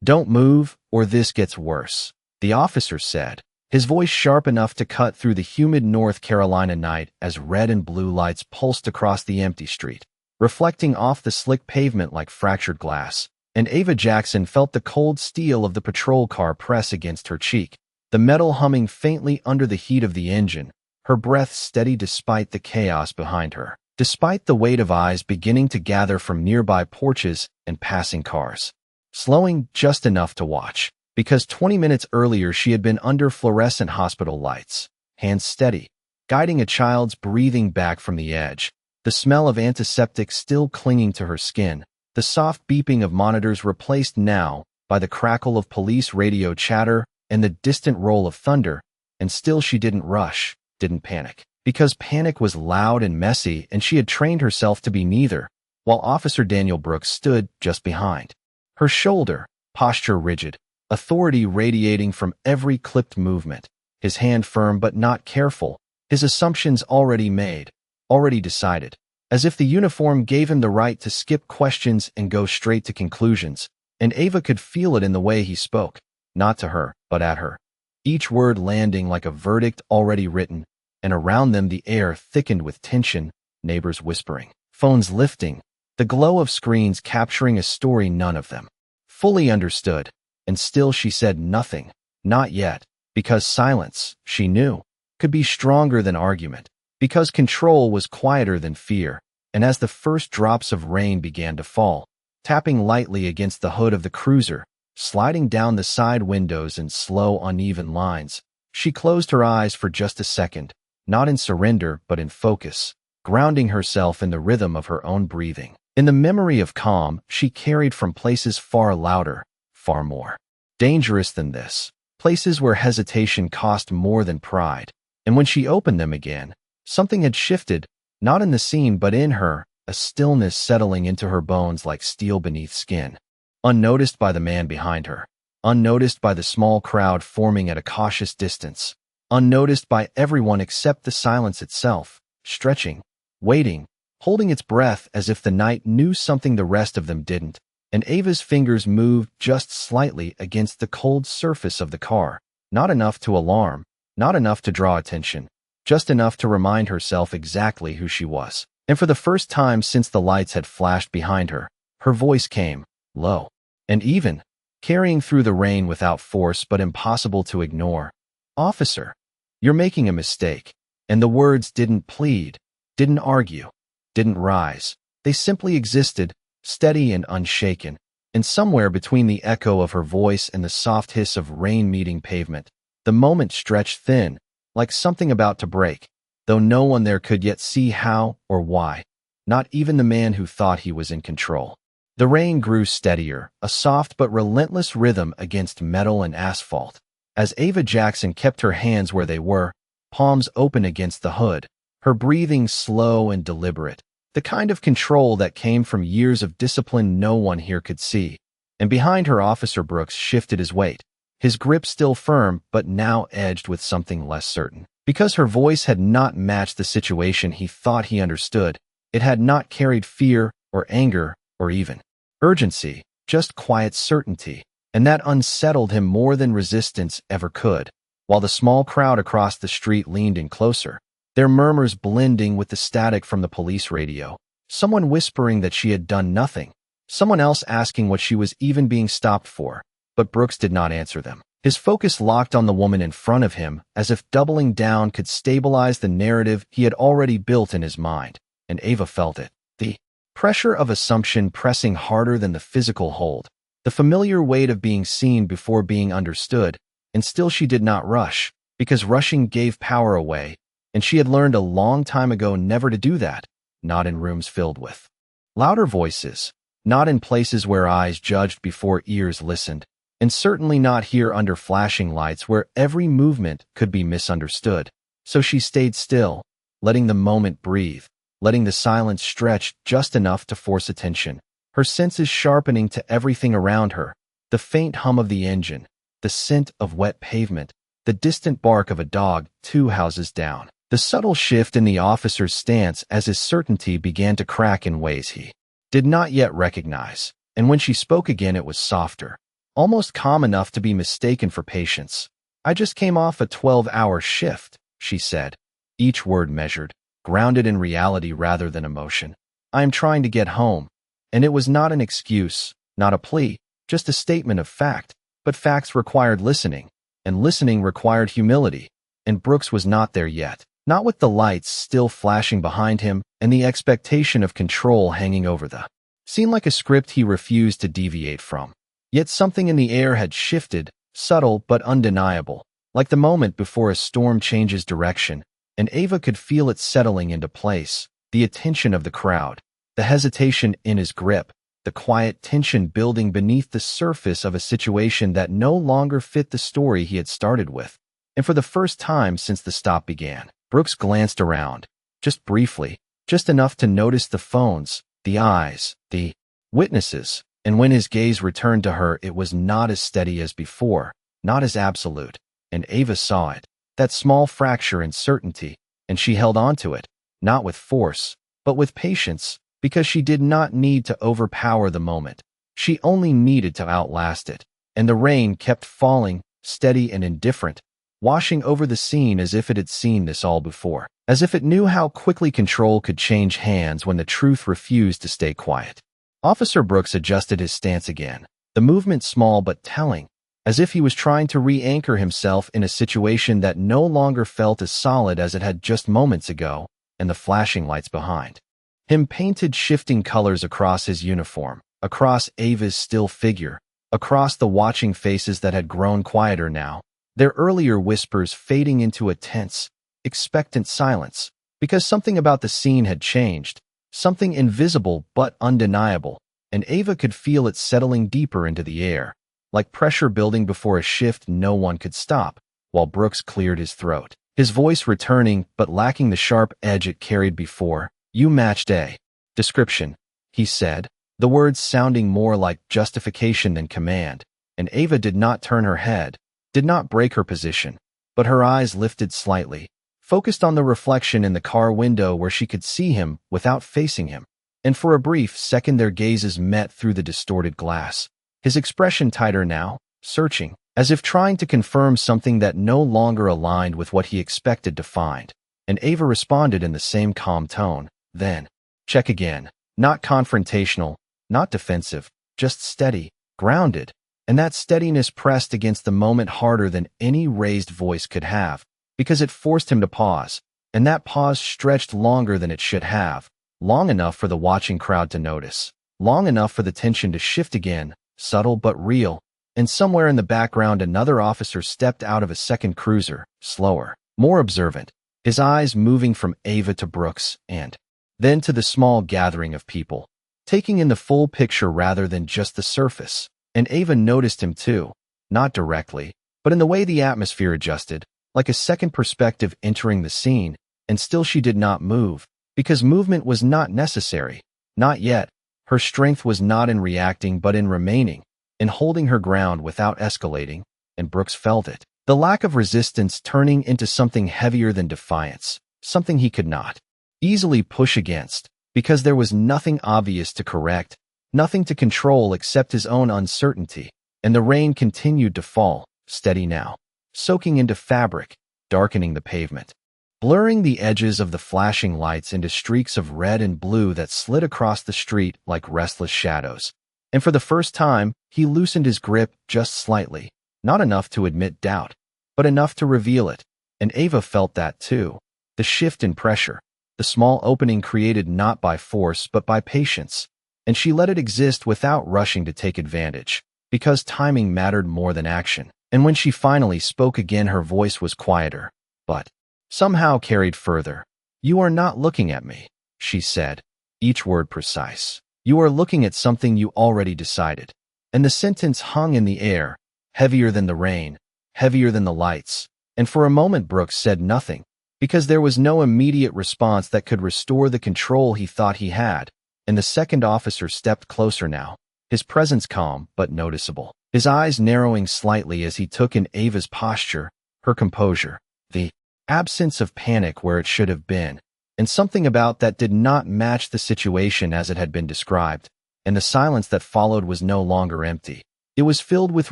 "Don't move, or this gets worse," the officer said, his voice sharp enough to cut through the humid North Carolina night as red and blue lights pulsed across the empty street, reflecting off the slick pavement like fractured glass. And Ava Jackson felt the cold steel of the patrol car press against her cheek, the metal humming faintly under the heat of the engine, her breath steady despite the chaos behind her, despite the weight of eyes beginning to gather from nearby porches and passing cars. Slowing just enough to watch, because 20 minutes earlier she had been under fluorescent hospital lights, hands steady, guiding a child's breathing back from the edge, the smell of antiseptic still clinging to her skin, the soft beeping of monitors replaced now by the crackle of police radio chatter and the distant roll of thunder, and still she didn't rush, didn't panic. Because panic was loud and messy and she had trained herself to be neither, while Officer Daniel Brooks stood just behind. Her shoulder, posture rigid, authority radiating from every clipped movement, his hand firm but not careful, his assumptions already made, already decided, as if the uniform gave him the right to skip questions and go straight to conclusions, and Ava could feel it in the way he spoke, not to her, but at her, each word landing like a verdict already written, and around them the air thickened with tension, neighbors whispering, phones lifting, the glow of screens capturing a story none of them fully understood, and still she said nothing, not yet, because silence, she knew, could be stronger than argument, because control was quieter than fear. And as the first drops of rain began to fall, tapping lightly against the hood of the cruiser, sliding down the side windows in slow, uneven lines, she closed her eyes for just a second, not in surrender but in focus, grounding herself in the rhythm of her own breathing, in the memory of calm she carried from places far louder, far more dangerous than this, places where hesitation cost more than pride. And when she opened them again, something had shifted, not in the scene but in her, a stillness settling into her bones like steel beneath skin. Unnoticed by the man behind her, unnoticed by the small crowd forming at a cautious distance, unnoticed by everyone except the silence itself, stretching, waiting, holding its breath as if the night knew something the rest of them didn't, and Ava's fingers moved just slightly against the cold surface of the car, not enough to alarm, not enough to draw attention, just enough to remind herself exactly who she was. And for the first time since the lights had flashed behind her, her voice came, low, and even, carrying through the rain without force but impossible to ignore. "Officer, you're making a mistake." And the words didn't plead, didn't argue, didn't rise. They simply existed, steady and unshaken, and somewhere between the echo of her voice and the soft hiss of rain meeting pavement, the moment stretched thin, like something about to break, though no one there could yet see how or why, not even the man who thought he was in control. The rain grew steadier, a soft but relentless rhythm against metal and asphalt, as Ava Jackson kept her hands where they were, palms open against the hood, her breathing slow and deliberate, the kind of control that came from years of discipline no one here could see. And behind her, Officer Brooks shifted his weight, his grip still firm but now edged with something less certain. Because her voice had not matched the situation he thought he understood, it had not carried fear or anger or even urgency, just quiet certainty, and that unsettled him more than resistance ever could. While the small crowd across the street leaned in closer, their murmurs blending with the static from the police radio, someone whispering that she had done nothing, someone else asking what she was even being stopped for, but Brooks did not answer them. His focus locked on the woman in front of him, as if doubling down could stabilize the narrative he had already built in his mind, and Ava felt it. The pressure of assumption pressing harder than the physical hold, the familiar weight of being seen before being understood, and still she did not rush, because rushing gave power away, and she had learned a long time ago never to do that, not in rooms filled with louder voices, not in places where eyes judged before ears listened, and certainly not here under flashing lights where every movement could be misunderstood. So she stayed still, letting the moment breathe, letting the silence stretch just enough to force attention, her senses sharpening to everything around her, the faint hum of the engine, the scent of wet pavement, the distant bark of a dog 2 houses down, the subtle shift in the officer's stance as his certainty began to crack in ways he did not yet recognize. And when she spoke again, it was softer, almost calm enough to be mistaken for patience. "I just came off a 12-hour shift," she said, each word measured, grounded in reality rather than emotion. "I am trying to get home." And it was not an excuse, not a plea, just a statement of fact. But facts required listening, and listening required humility. And Brooks was not there yet. Not with the lights still flashing behind him and the expectation of control hanging over the scene like a script he refused to deviate from. Yet something in the air had shifted, subtle but undeniable, like the moment before a storm changes direction, and Ava could feel it settling into place, the attention of the crowd, the hesitation in his grip, the quiet tension building beneath the surface of a situation that no longer fit the story he had started with. And for the first time since the stop began, Brooks glanced around, just briefly, just enough to notice the phones, the eyes, the witnesses, and when his gaze returned to her, it was not as steady as before, not as absolute, and Ava saw it, that small fracture in certainty, and she held on to it, not with force, but with patience, because she did not need to overpower the moment. She only needed to outlast it, and the rain kept falling, steady and indifferent, washing over the scene as if it had seen this all before, as if it knew how quickly control could change hands when the truth refused to stay quiet. Officer Brooks adjusted his stance again, the movement small but telling, as if he was trying to re-anchor himself in a situation that no longer felt as solid as it had just moments ago, and the flashing lights behind him painted shifting colors across his uniform, across Ava's still figure, across the watching faces that had grown quieter now, their earlier whispers fading into a tense, expectant silence, because something about the scene had changed, something invisible but undeniable, and Ava could feel it settling deeper into the air, like pressure building before a shift no one could stop, while Brooks cleared his throat, his voice returning but lacking the sharp edge it carried before. "You matched a description," he said, the words sounding more like justification than command, and Ava did not turn her head, did not break her position, but her eyes lifted slightly, focused on the reflection in the car window where she could see him without facing him, and for a brief second their gazes met through the distorted glass, his expression tighter now, searching, as if trying to confirm something that no longer aligned with what he expected to find, and Ava responded in the same calm tone. "Then, check again." Not confrontational, not defensive, just steady, grounded, and that steadiness pressed against the moment harder than any raised voice could have, because it forced him to pause, and that pause stretched longer than it should have, long enough for the watching crowd to notice, long enough for the tension to shift again, subtle but real, and somewhere in the background another officer stepped out of a second cruiser, slower, more observant, his eyes moving from Ava to Brooks and then to the small gathering of people, taking in the full picture rather than just the surface. And Ava noticed him too, not directly, but in the way the atmosphere adjusted, like a second perspective entering the scene, and still she did not move, because movement was not necessary, not yet. Her strength was not in reacting but in remaining, in holding her ground without escalating, and Brooks felt it. The lack of resistance turning into something heavier than defiance, something he could not easily push against, because there was nothing obvious to correct, nothing to control except his own uncertainty, and the rain continued to fall, steady now, soaking into fabric, darkening the pavement, blurring the edges of the flashing lights into streaks of red and blue that slid across the street like restless shadows. And for the first time, he loosened his grip just slightly, not enough to admit doubt, but enough to reveal it, and Ava felt that too, the shift in pressure, the small opening created not by force but by patience, and she let it exist without rushing to take advantage, because timing mattered more than action. And when she finally spoke again, her voice was quieter, but somehow carried further. "You are not looking at me," she said, each word precise. "You are looking at something you already decided." And the sentence hung in the air, heavier than the rain, heavier than the lights, and for a moment Brooks said nothing, because there was no immediate response that could restore the control he thought he had, and the second officer stepped closer now, his presence calm but noticeable, his eyes narrowing slightly as he took in Ava's posture, her composure, the absence of panic where it should have been, and something about that did not match the situation as it had been described, and the silence that followed was no longer empty. It was filled with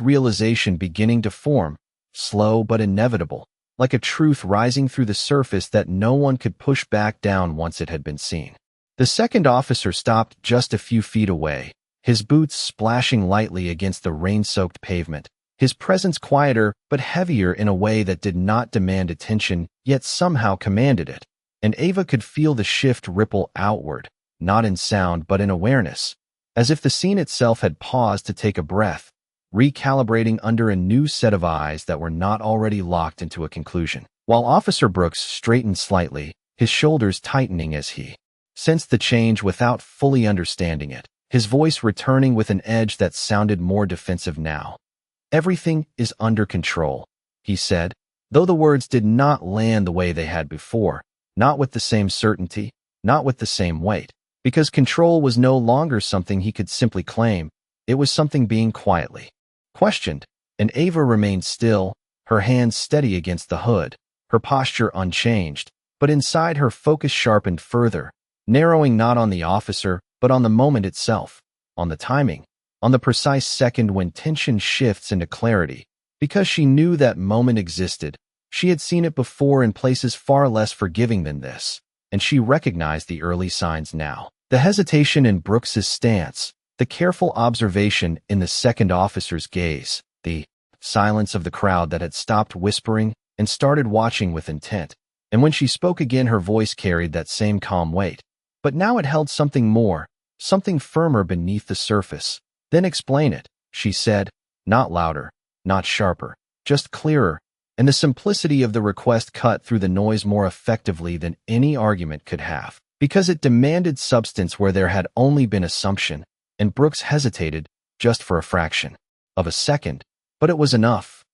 realization beginning to form, slow but inevitable, like a truth rising through the surface that no one could push back down once it had been seen. The second officer stopped just a few feet away, his boots splashing lightly against the rain-soaked pavement, his presence quieter but heavier in a way that did not demand attention, yet somehow commanded it. And Ava could feel the shift ripple outward, not in sound but in awareness, as if the scene itself had paused to take a breath, recalibrating under a new set of eyes that were not already locked into a conclusion. While Officer Brooks straightened slightly, his shoulders tightening as he sensed the change without fully understanding it, his voice returning with an edge that sounded more defensive now. "Everything is under control," he said, though the words did not land the way they had before, not with the same certainty, not with the same weight, because control was no longer something he could simply claim, it was something being quietly questioned. And Ava remained still, her hands steady against the hood, her posture unchanged, but inside her focus sharpened further, narrowing not on the officer, but on the moment itself, on the timing, on the precise second when tension shifts into clarity. Because she knew that moment existed, she had seen it before in places far less forgiving than this, and she recognized the early signs now. The hesitation in Brooks's stance, the careful observation in the second officer's gaze, the silence of the crowd that had stopped whispering and started watching with intent. And when she spoke again, her voice carried that same calm weight. But now it held something more, something firmer beneath the surface. "Then explain it," she said, not louder, not sharper, just clearer, and the simplicity of the request cut through the noise more effectively than any argument could have, because it demanded substance where there had only been assumption. And Brooks hesitated, just for a fraction of a second, but it was enough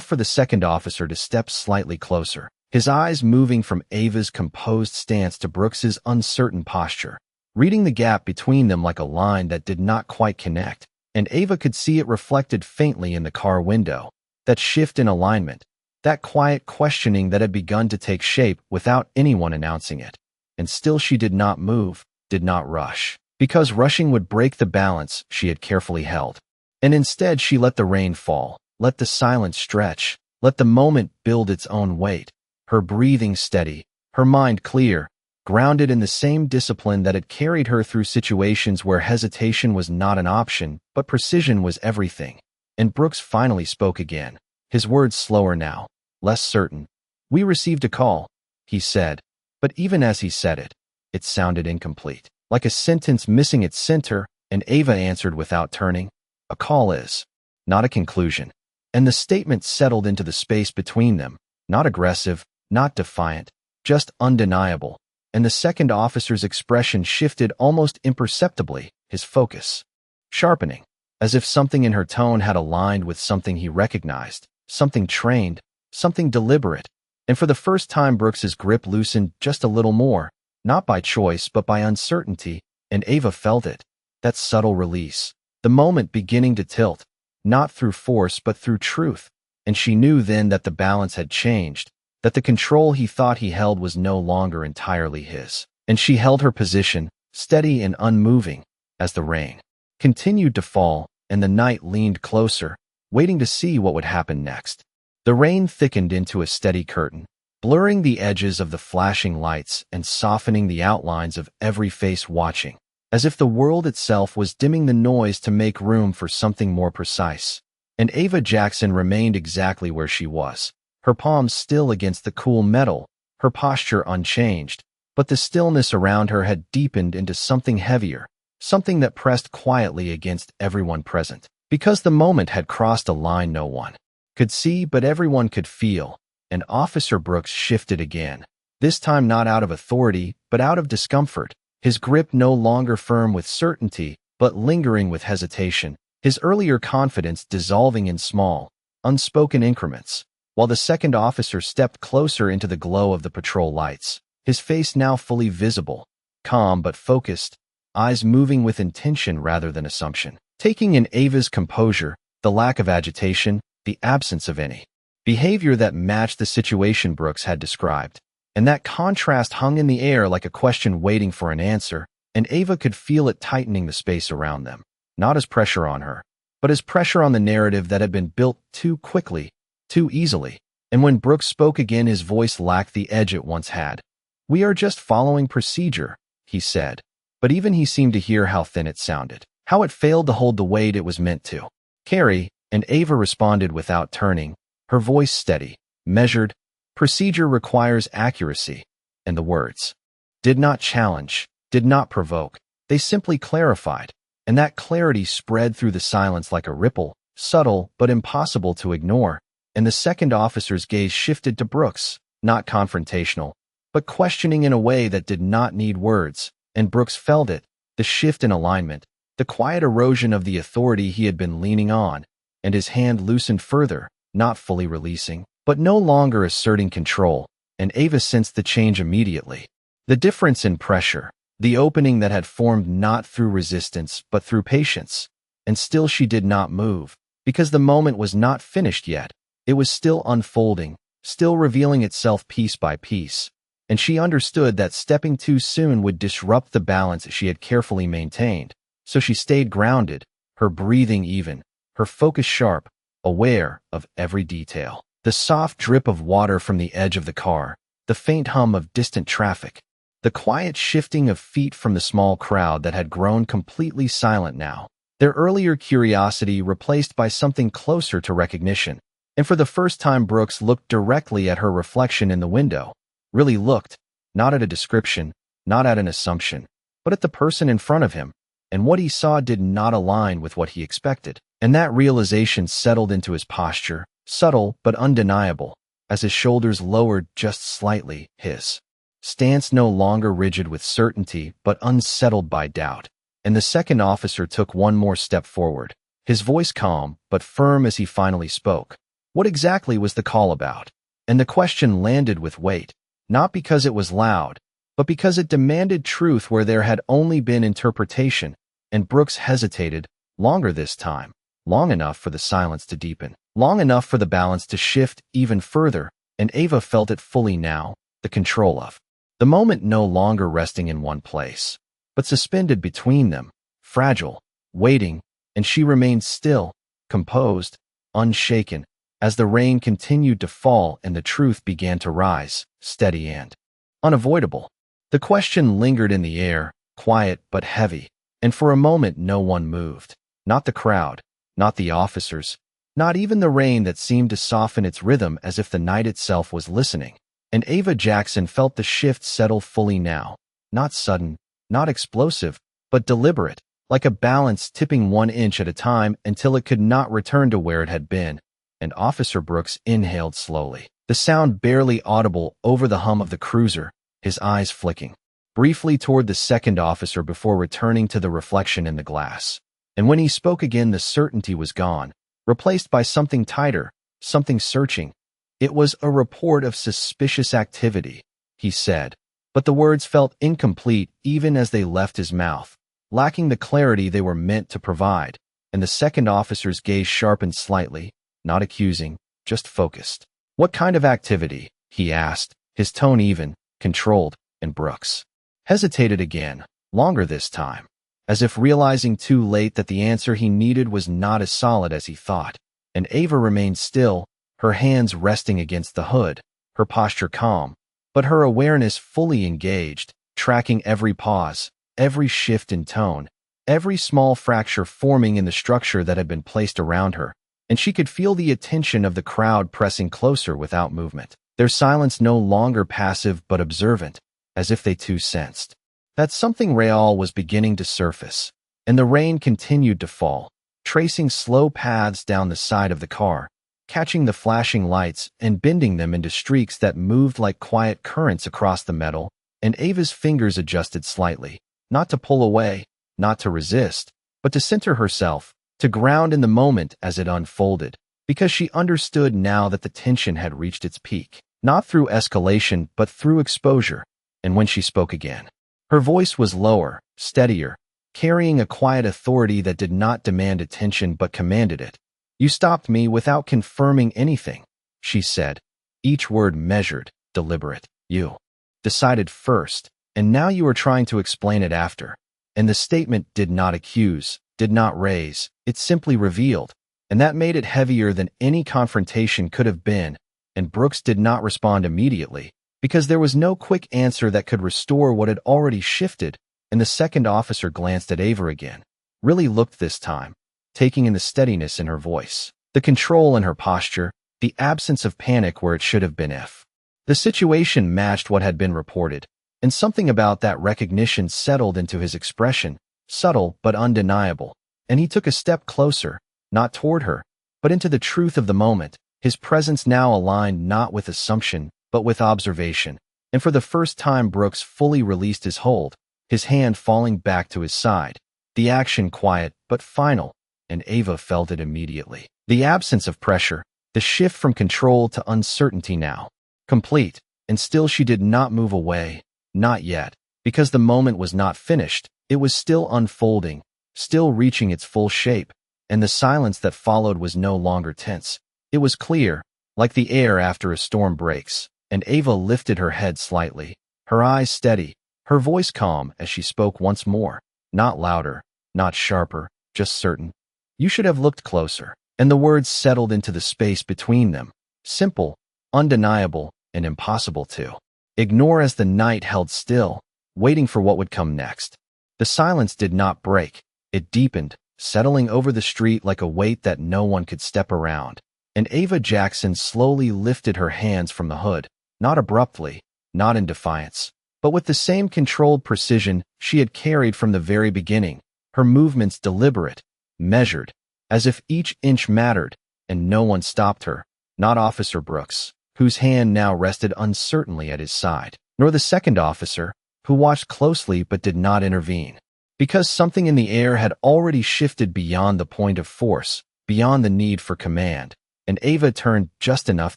for the second officer to step slightly closer, his eyes moving from Ava's composed stance to Brooks's uncertain posture, reading the gap between them like a line that did not quite connect, and Ava could see it reflected faintly in the car window, that shift in alignment, that quiet questioning that had begun to take shape without anyone announcing it. And still she did not move, did not rush, because rushing would break the balance she had carefully held. And instead she let the rain fall, let the silence stretch, let the moment build its own weight, her breathing steady, her mind clear, grounded in the same discipline that had carried her through situations where hesitation was not an option, but precision was everything. And Brooks finally spoke again, his words slower now, less certain. "We received a call," he said, but even as he said it, it sounded incomplete, like a sentence missing its center, and Ava answered without turning, "A call is not a conclusion." And the statement settled into the space between them, not aggressive, not defiant, just undeniable. And the second officer's expression shifted almost imperceptibly, his focus sharpening, as if something in her tone had aligned with something he recognized, something trained, something deliberate. And for the first time Brooks's grip loosened just a little more, not by choice but by uncertainty, and Ava felt it, that subtle release, the moment beginning to tilt, not through force but through truth. And she knew then that the balance had changed, that the control he thought he held was no longer entirely his. And she held her position, steady and unmoving, as the rain continued to fall and the night leaned closer, waiting to see what would happen next. The rain thickened into a steady curtain, blurring the edges of the flashing lights and softening the outlines of every face watching, as if the world itself was dimming the noise to make room for something more precise. And Ava Jackson remained exactly where she was, her palms still against the cool metal, her posture unchanged, but the stillness around her had deepened into something heavier, something that pressed quietly against everyone present, because the moment had crossed a line no one could see but everyone could feel. And Officer Brooks shifted again, this time not out of authority, but out of discomfort, his grip no longer firm with certainty, but lingering with hesitation, his earlier confidence dissolving in small, unspoken increments, while the second officer stepped closer into the glow of the patrol lights, his face now fully visible, calm but focused, eyes moving with intention rather than assumption, taking in Ava's composure, the lack of agitation, the absence of any behavior that matched the situation Brooks had described. And that contrast hung in the air like a question waiting for an answer, and Ava could feel it tightening the space around them, not as pressure on her, but as pressure on the narrative that had been built too quickly, too easily. And when Brooks spoke again, his voice lacked the edge it once had. "We are just following procedure," he said. But even he seemed to hear how thin it sounded, how it failed to hold the weight it was meant to carry, and Ava responded without turning, her voice steady, measured. "Procedure requires accuracy." And the words did not challenge, did not provoke. They simply clarified, and that clarity spread through the silence like a ripple, subtle but impossible to ignore. And the second officer's gaze shifted to Brooks, not confrontational, but questioning in a way that did not need words. And Brooks felt it, the shift in alignment, the quiet erosion of the authority he had been leaning on, and his hand loosened further, not fully releasing, but no longer asserting control. And Ava sensed the change immediately. The difference in pressure, the opening that had formed not through resistance but through patience. And still she did not move, because the moment was not finished yet. It was still unfolding, still revealing itself piece by piece. And she understood that stepping too soon would disrupt the balance she had carefully maintained. So she stayed grounded, her breathing even, her focus sharp, aware of every detail. The soft drip of water from the edge of the car, the faint hum of distant traffic, the quiet shifting of feet from the small crowd that had grown completely silent now. Their earlier curiosity replaced by something closer to recognition. And for the first time, Brooks looked directly at her reflection in the window. Really looked, not at a description, not at an assumption, but at the person in front of him. And what he saw did not align with what he expected. And that realization settled into his posture, subtle but undeniable, as his shoulders lowered just slightly, his stance no longer rigid with certainty but unsettled by doubt. And the second officer took one more step forward, his voice calm but firm as he finally spoke. What exactly was the call about? And the question landed with weight, not because it was loud, but because it demanded truth where there had only been interpretation. And Brooks hesitated, longer this time, long enough for the silence to deepen, long enough for the balance to shift even further. And Ava felt it fully now, the control of the moment no longer resting in one place, but suspended between them, fragile, waiting. And she remained still, composed, unshaken, as the rain continued to fall and the truth began to rise, steady and unavoidable. The question lingered in the air, quiet but heavy, and for a moment no one moved. Not the crowd, not the officers, not even the rain that seemed to soften its rhythm as if the night itself was listening. And Ava Jackson felt the shift settle fully now, not sudden, not explosive, but deliberate, like a balance tipping 1 inch at a time until it could not return to where it had been. And Officer Brooks inhaled slowly, the sound barely audible over the hum of the cruiser, his eyes flicking briefly toward the second officer before returning to the reflection in the glass. And when he spoke again, the certainty was gone, replaced by something tighter, something searching. "It was a report of suspicious activity," he said, but the words felt incomplete even as they left his mouth, lacking the clarity they were meant to provide. And the second officer's gaze sharpened slightly, not accusing, just focused. "What kind of activity?" he asked, his tone even, controlled. And Brooks hesitated again, longer this time, as if realizing too late that the answer he needed was not as solid as he thought. And Ava remained still, her hands resting against the hood, her posture calm, but her awareness fully engaged, tracking every pause, every shift in tone, every small fracture forming in the structure that had been placed around her. And she could feel the attention of the crowd pressing closer without movement, their silence no longer passive but observant, as if they too sensed that something real was beginning to surface. And the rain continued to fall, tracing slow paths down the side of the car, catching the flashing lights and bending them into streaks that moved like quiet currents across the metal. And Ava's fingers adjusted slightly, not to pull away, not to resist, but to center herself, to ground in the moment as it unfolded, because she understood now that the tension had reached its peak, not through escalation but through exposure. And when she spoke again, her voice was lower, steadier, carrying a quiet authority that did not demand attention but commanded it. "You stopped me without confirming anything," she said, each word measured, deliberate. "You decided first, and now you are trying to explain it after." And the statement did not accuse, did not raise, it simply revealed, and that made it heavier than any confrontation could have been, and Brooks did not respond immediately, because there was no quick answer that could restore what had already shifted, and the second officer glanced at Ava again. Really looked this time, taking in the steadiness in her voice, the control in her posture, the absence of panic where it should have been if. The situation matched what had been reported, and something about that recognition settled into his expression, subtle but undeniable, and he took a step closer, not toward her, but into the truth of the moment, his presence now aligned not with assumption, but with observation, and for the first time Brooks fully released his hold, his hand falling back to his side, the action quiet but final, and Ava felt it immediately. The absence of pressure, the shift from control to uncertainty now, complete, and still she did not move away, not yet, because the moment was not finished, it was still unfolding, still reaching its full shape, and the silence that followed was no longer tense. It was clear, like the air after a storm breaks, and Ava lifted her head slightly, her eyes steady, her voice calm as she spoke once more, not louder, not sharper, just certain. You should have looked closer, and the words settled into the space between them, simple, undeniable, and impossible to ignore as the night held still, waiting for what would come next. The silence did not break, it deepened, settling over the street like a weight that no one could step around, and Ava Jackson slowly lifted her hands from the hood, not abruptly, not in defiance, but with the same controlled precision she had carried from the very beginning, her movements deliberate, measured, as if each inch mattered, and no one stopped her, not Officer Brooks, whose hand now rested uncertainly at his side, nor the second officer, who watched closely but did not intervene, because something in the air had already shifted beyond the point of force, beyond the need for command, and Ava turned just enough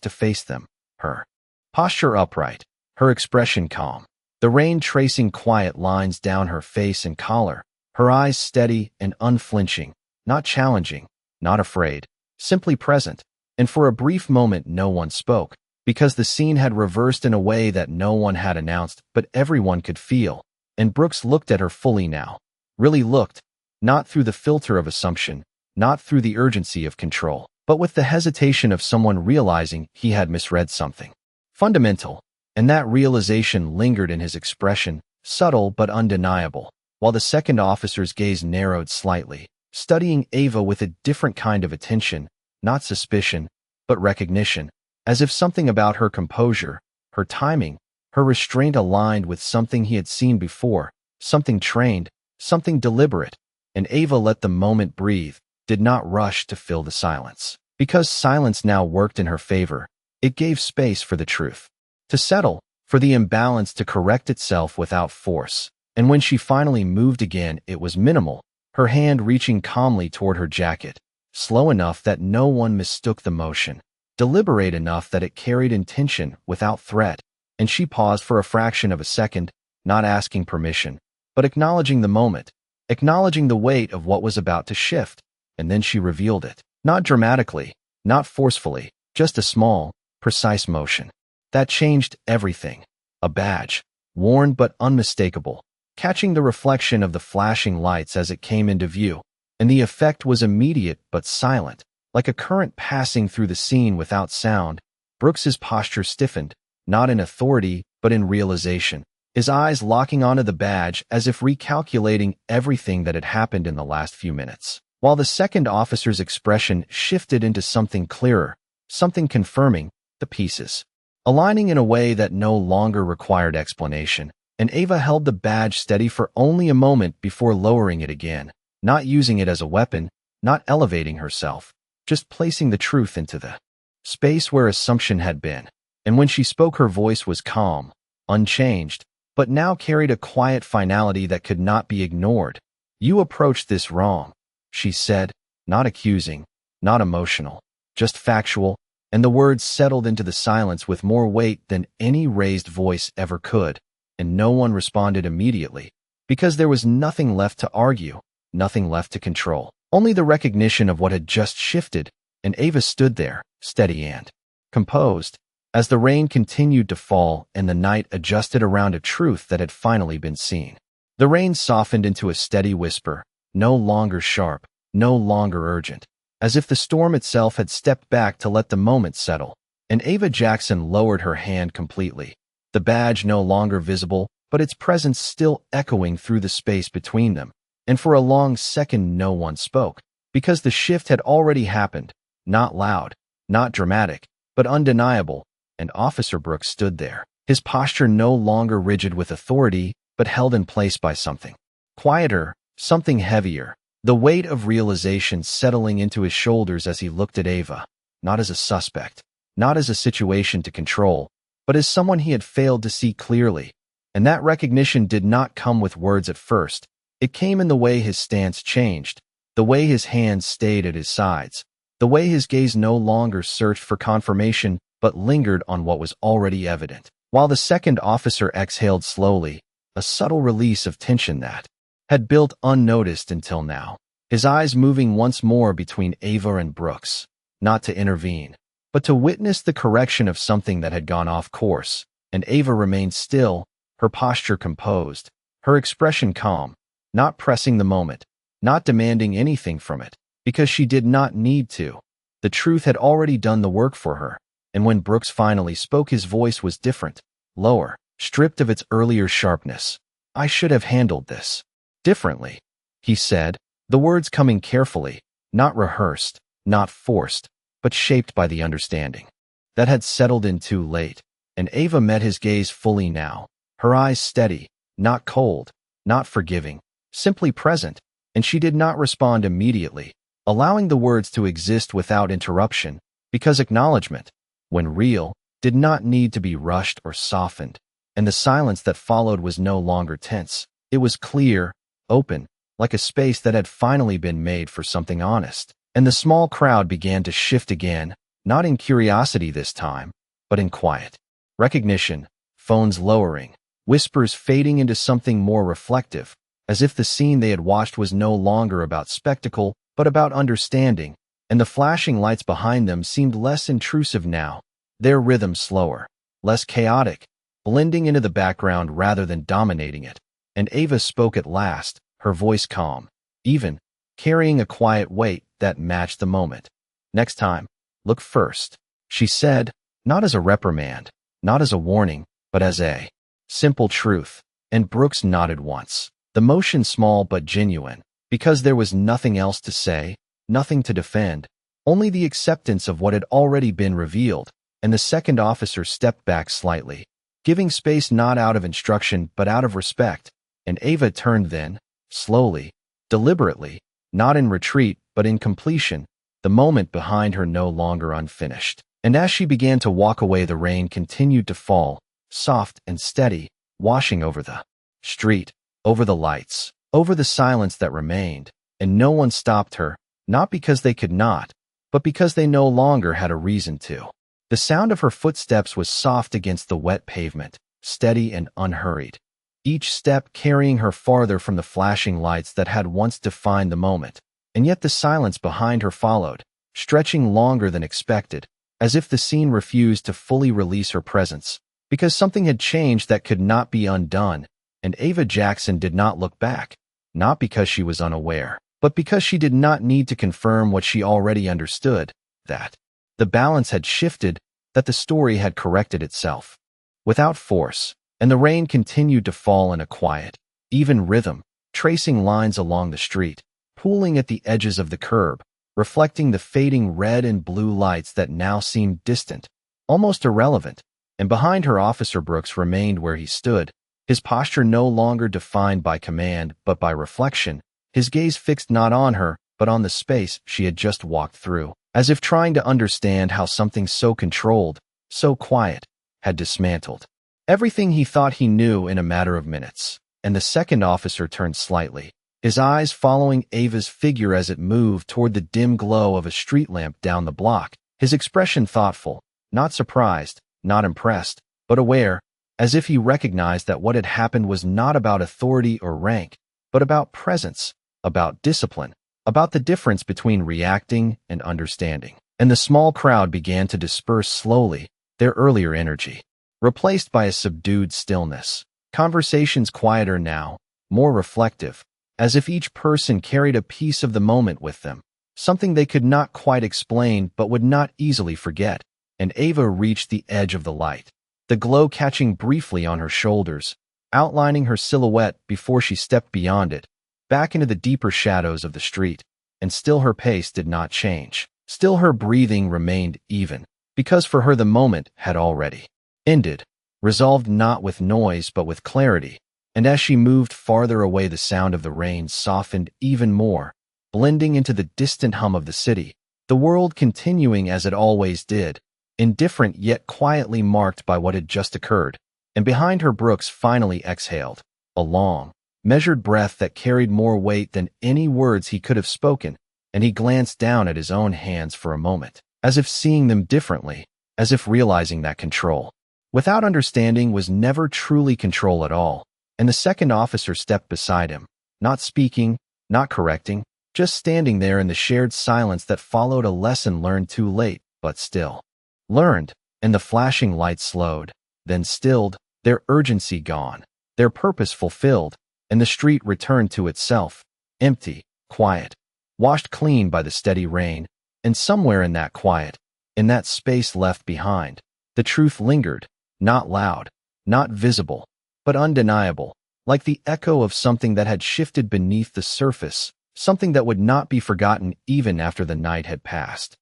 to face them, her posture upright, her expression calm, the rain tracing quiet lines down her face and collar, her eyes steady and unflinching, not challenging, not afraid, simply present, and for a brief moment no one spoke, because the scene had reversed in a way that no one had announced but everyone could feel, and Brooks looked at her fully now, really looked, not through the filter of assumption, not through the urgency of control, but with the hesitation of someone realizing he had misread something fundamental, and that realization lingered in his expression, subtle but undeniable, while the second officer's gaze narrowed slightly, studying Ava with a different kind of attention, not suspicion, but recognition, as if something about her composure, her timing, her restraint aligned with something he had seen before, something trained, something deliberate, and Ava let the moment breathe, did not rush to fill the silence. Because silence now worked in her favor, it gave space for the truth to settle, for the imbalance to correct itself without force, and when she finally moved again it was minimal, her hand reaching calmly toward her jacket, slow enough that no one mistook the motion, deliberate enough that it carried intention without threat, and she paused for a fraction of a second, not asking permission, but acknowledging the moment, acknowledging the weight of what was about to shift, and then she revealed it, not dramatically, not forcefully, just a small, precise motion. That changed everything. A badge, worn but unmistakable, catching the reflection of the flashing lights as it came into view, and the effect was immediate but silent, like a current passing through the scene without sound. Brooks's posture stiffened, not in authority but in realization, his eyes locking onto the badge as if recalculating everything that had happened in the last few minutes, while the second officer's expression shifted into something clearer, something confirming the pieces, aligning in a way that no longer required explanation, and Ava held the badge steady for only a moment before lowering it again, not using it as a weapon, not elevating herself, just placing the truth into the space where assumption had been. And when she spoke her voice was calm, unchanged, but now carried a quiet finality that could not be ignored. You approached this wrong, she said, not accusing, not emotional, just factual, and the words settled into the silence with more weight than any raised voice ever could, and no one responded immediately, because there was nothing left to argue, nothing left to control, only the recognition of what had just shifted, and Ava stood there, steady and composed, as the rain continued to fall and the night adjusted around a truth that had finally been seen. The rain softened into a steady whisper, no longer sharp, no longer urgent, as if the storm itself had stepped back to let the moment settle. And Ava Jackson lowered her hand completely, the badge no longer visible, but its presence still echoing through the space between them. And for a long second no one spoke, because the shift had already happened, not loud, not dramatic, but undeniable, and Officer Brooks stood there, his posture no longer rigid with authority, but held in place by something quieter, something heavier, the weight of realization settling into his shoulders as he looked at Ava, not as a suspect, not as a situation to control, but as someone he had failed to see clearly. And that recognition did not come with words at first. It came in the way his stance changed, the way his hands stayed at his sides, the way his gaze no longer searched for confirmation but lingered on what was already evident. While the second officer exhaled slowly, a subtle release of tension that had built unnoticed until now, his eyes moving once more between Ava and Brooks, not to intervene, but to witness the correction of something that had gone off course. And Ava remained still, her posture composed, her expression calm, not pressing the moment, not demanding anything from it, because she did not need to. The truth had already done the work for her, and when Brooks finally spoke, his voice was different, lower, stripped of its earlier sharpness. "I should have handled this differently," he said, the words coming carefully, not rehearsed, not forced, but shaped by the understanding that had settled in too late. And Ava met his gaze fully now, her eyes steady, not cold, not forgiving, simply present, and she did not respond immediately, allowing the words to exist without interruption, because acknowledgement, when real, did not need to be rushed or softened. And the silence that followed was no longer tense. It was clear, open, like a space that had finally been made for something honest. And the small crowd began to shift again, not in curiosity this time, but in quiet recognition, phones lowering, whispers fading into something more reflective, as if the scene they had watched was no longer about spectacle, but about understanding. And the flashing lights behind them seemed less intrusive now, their rhythm slower, less chaotic, blending into the background rather than dominating it. And Ava spoke at last, her voice calm, even, carrying a quiet weight that matched the moment. "Next time, look first," she said, not as a reprimand, not as a warning, but as a simple truth. And Brooks nodded once, the motion small but genuine, because there was nothing else to say, nothing to defend, only the acceptance of what had already been revealed. And the second officer stepped back slightly, giving space not out of instruction but out of respect. And Ava turned then, slowly, deliberately, not in retreat but in completion, the moment behind her no longer unfinished. And as she began to walk away, the rain continued to fall, soft and steady, washing over the street, over the lights, over the silence that remained. And no one stopped her, not because they could not, but because they no longer had a reason to. The sound of her footsteps was soft against the wet pavement, steady and unhurried, each step carrying her farther from the flashing lights that had once defined the moment. And yet the silence behind her followed, stretching longer than expected, as if the scene refused to fully release her presence, because something had changed that could not be undone. And Ava Jackson did not look back, not because she was unaware, but because she did not need to confirm what she already understood, that the balance had shifted, that the story had corrected itself, without force. And the rain continued to fall in a quiet, even rhythm, tracing lines along the street, pooling at the edges of the curb, reflecting the fading red and blue lights that now seemed distant, almost irrelevant. And behind her, Officer Brooks remained where he stood, his posture no longer defined by command but by reflection, his gaze fixed not on her but on the space she had just walked through, as if trying to understand how something so controlled, so quiet, had dismantled everything he thought he knew in a matter of minutes. And the second officer turned slightly, his eyes following Ava's figure as it moved toward the dim glow of a street lamp down the block, his expression thoughtful, not surprised, not impressed, but aware, as if he recognized that what had happened was not about authority or rank, but about presence, about discipline, about the difference between reacting and understanding. And the small crowd began to disperse slowly, their earlier energy replaced by a subdued stillness. Conversations quieter now, more reflective, as if each person carried a piece of the moment with them, something they could not quite explain but would not easily forget. And Ava reached the edge of the light, the glow catching briefly on her shoulders, outlining her silhouette before she stepped beyond it, back into the deeper shadows of the street. And still her pace did not change. Still her breathing remained even, because for her the moment had already ended, resolved not with noise but with clarity. And as she moved farther away, the sound of the rain softened even more, blending into the distant hum of the city, the world continuing as it always did, indifferent yet quietly marked by what had just occurred. And behind her, Brooks finally exhaled, a long, measured breath that carried more weight than any words he could have spoken, and he glanced down at his own hands for a moment, as if seeing them differently, as if realizing that control, without understanding, was never truly control at all. And the second officer stepped beside him, not speaking, not correcting, just standing there in the shared silence that followed a lesson learned too late, but still learned. And the flashing lights slowed, then stilled, their urgency gone, their purpose fulfilled, and the street returned to itself, empty, quiet, washed clean by the steady rain. And somewhere in that quiet, in that space left behind, the truth lingered, not loud, not visible, but undeniable, like the echo of something that had shifted beneath the surface, something that would not be forgotten even after the night had passed.